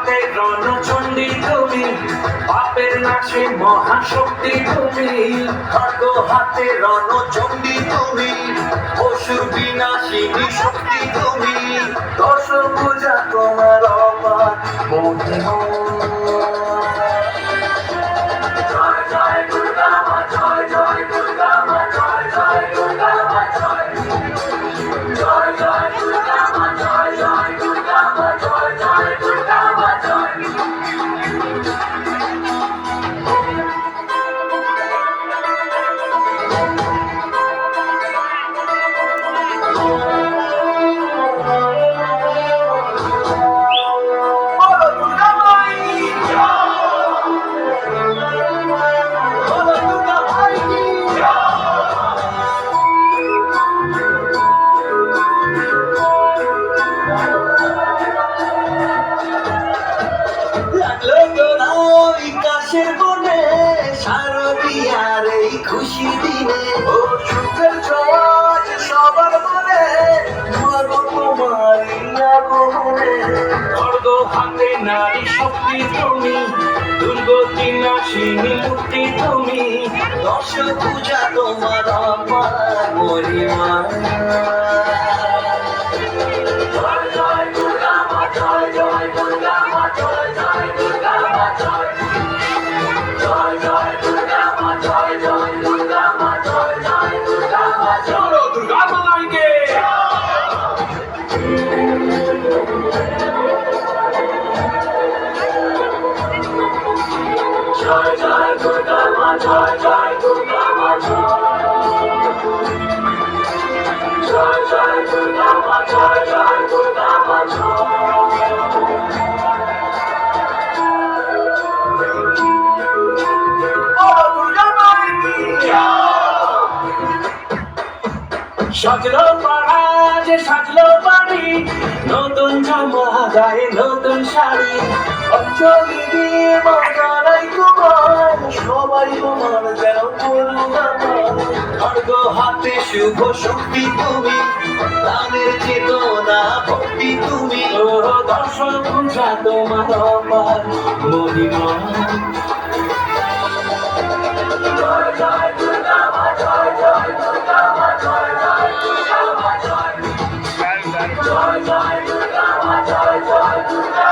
হাতে রণচণ্ডী তুমি, পাপের নাশে মহাশক্তি তুমি। খড়গ হাতে রণচণ্ডী তুমি, অসুর বিনাশিনী শক্তি তুমি। দশ পূজা তোমার অপার মহিমা। জয় জয় দুর্গা মা, জয় জয় দুর্গা মা, জয় জয় দুর্গা মা, জয় জয় জয় দুর্গা মা, জয় জয় দুর্গা মা, জয় জয় দুর্গা মা, জয়। কাশের বনে শারদিয়ার এই খুশি দিনে, ও সুখের সমাজ সবার মনে, মাগো তোমারই আগমনে। খড়গ হাতে নারী শক্তি তুমি, দুর্গতি নাশিনী মুক্তি তুমি। দশ পূজা তোমার অপার মহিমা। জয় জয় দুর্গা মা, জয় জয় দুর্গা মা, জয় জয় দুর্গা মা, জয় জয় জয় দুর্গা মা, জয় জয় দুর্গা মা, জয় জয় দুর্গা মা, জয়। বলো দুর্গা মাইকে। জয় জয় দুর্গা মা, জয় জয় দুর্গা মা, জয় জয় দুর্গা মা, জয় জয় দুর্গা মা, বলো দুর্গা মাইকে। সাজলো পাড়া যে সাজলো বাড়ি, নতুন জামা গায়ে নতুন শাড়ি। অঞ্জলি দিয়ে বাজারাই তোমার, সবাই তোমার যেন করুণাময়। খড়গ হাতে শুভ শক্তি তুমি, প্রাণের চেতনা ভক্তি তুমি। ও দর্শন পূজা তোমার অপার মহিমা। জয় জয় দুর্গা মা, জয় জয় দুর্গা মা, জয় জয় দুর্গা মা, জয় জয় জয় দুর্গা মা, জয় জয় দুর্গা